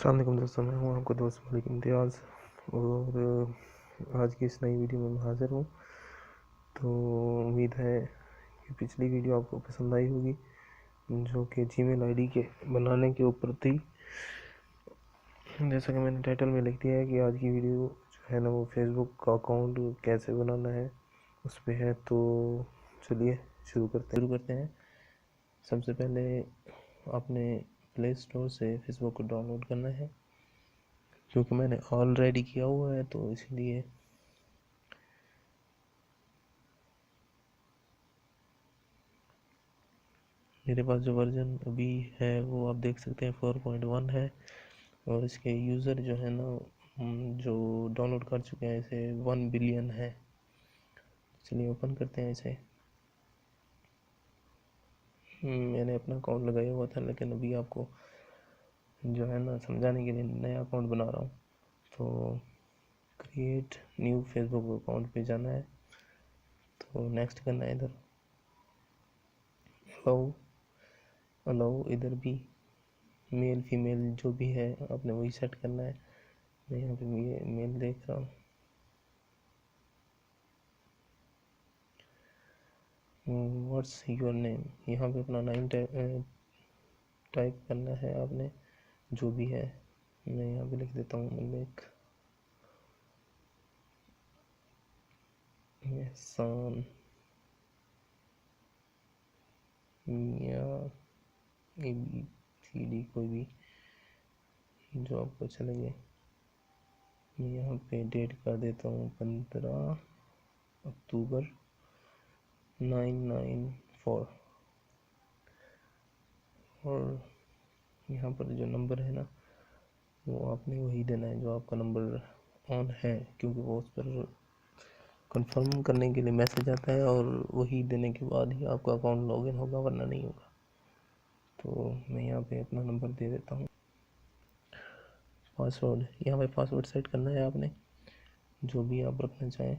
अस्सलाम वालेकुम दोस्तों, मैं हूँ आपका दोस्त मलिक इम्तियाज़ और आज की इस नई वीडियो में मैं हाज़िर हूँ। तो उम्मीद है कि पिछली वीडियो आपको पसंद आई होगी, जो कि जीमेल आईडी के बनाने के ऊपर थी। जैसा कि मैंने टाइटल में लिख दिया है कि आज की वीडियो जो है ना वो फेसबुक का अकाउंट कैसे बनाना है उस पर है। तो चलिए शुरू करते हैं। सबसे पहले आपने प्ले स्टोर से फेसबुक को डाउनलोड करना है, क्योंकि मैंने ऑलरेडी किया हुआ है तो इसलिए मेरे पास जो वर्जन अभी है वो आप देख सकते हैं 4.1 है। और इसके यूज़र जो है ना जो डाउनलोड कर चुके हैं इसे 1 बिलियन है। चलिए ओपन करते हैं इसे। मैंने अपना अकाउंट लगाया हुआ था, लेकिन अभी आपको जो है ना समझाने के लिए नया अकाउंट बना रहा हूँ। तो क्रिएट न्यू फेसबुक अकाउंट पे जाना है, तो नेक्स्ट करना है। इधर अलाउ इधर भी मेल फीमेल जो भी है आपने वही सेट करना है। मैं यहाँ पे मेल देख रहा हूँ। व्हाट्स योर नेम, यहाँ पे अपना नाम टाइप करना है आपने, जो भी है। मैं यहाँ पे लिख देता हूँ मलिक एहसान या ABCD, कोई भी जो आपको अच्छा लगे। मैं यहाँ पे डेट कर देता हूँ 15 अक्टूबर 994। और यहाँ पर जो नंबर है ना वो आपने वही देना है जो आपका नंबर ऑन है, क्योंकि वो उस पर कंफर्म करने के लिए मैसेज आता है और वही देने के बाद ही आपका अकाउंट लॉगिन होगा, वरना नहीं होगा। तो मैं यहाँ पे अपना नंबर दे देता हूँ। पासवर्ड, यहाँ पे पासवर्ड सेट करना है आपने, जो भी आप रखना चाहें।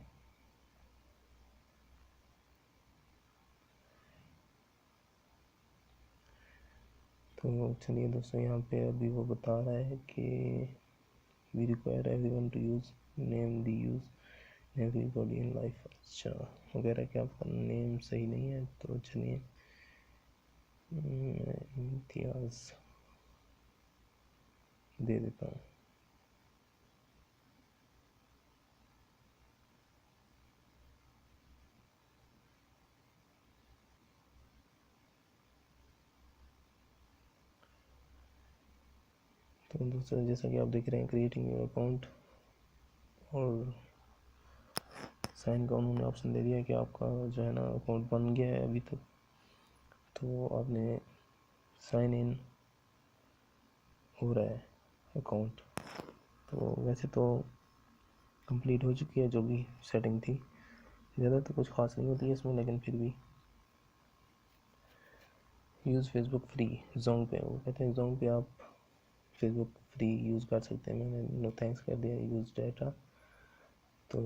तो चलिए दोस्तों, यहाँ पे अभी वो बता रहा है कि we require everyone to use name the use everybody in life. अच्छा वगैरह कि आपका नेम सही नहीं है, तो चलिए इम्तियाज़ दे देता हूँ। तो दोस्तों, जैसा कि आप देख रहे हैं क्रिएटिंग योर अकाउंट और साइन का उन्होंने ऑप्शन दे दिया है कि आपका जो है ना अकाउंट बन गया है अभी तक। तो आपने साइन इन हो रहा है अकाउंट। तो वैसे तो कंप्लीट हो चुकी है जो भी सेटिंग थी, ज़्यादा तो कुछ खास नहीं होती है इसमें, लेकिन फिर भी यूज़ फेसबुक फ्री जोंग पे, वो कहते हैं जोंग पे आप फेसबुक फ्री यूज़ कर सकते हैं। मैंने नो थैंक्स कर दिया, यूज़ डाटा। तो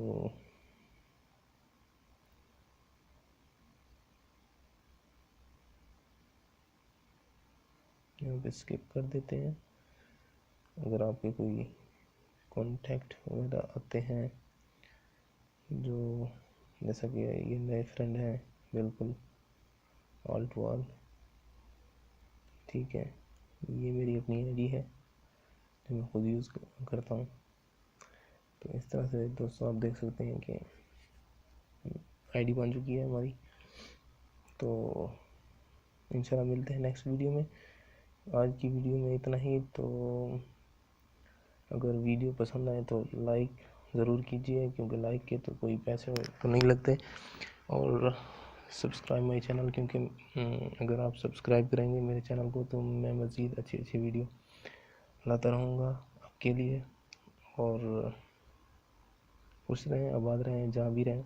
यहाँ पे स्किप कर देते हैं। अगर आपके कोई कॉन्टैक्ट वगैरह आते हैं, जो जैसा कि ये नए फ्रेंड हैं, बिल्कुल ऑल टू ऑल, ठीक है। ये मेरी अपनी आईडी है जो मैं खुद यूज़ करता हूँ। तो इस तरह से दोस्तों आप देख सकते हैं कि आईडी बन चुकी है हमारी। तो इंशाल्लाह मिलते हैं नेक्स्ट वीडियो में। आज की वीडियो में इतना ही। तो अगर वीडियो पसंद आए तो लाइक ज़रूर कीजिए, क्योंकि लाइक के तो कोई पैसे तो नहीं लगते। और सब्सक्राइब माई चैनल, क्योंकि अगर आप सब्सक्राइब करेंगे मेरे चैनल को तो मैं मज़ीद अच्छी वीडियो लाता रहूँगा आपके लिए। और खुश रहें, आबाद रहें, जहाँ भी रहें।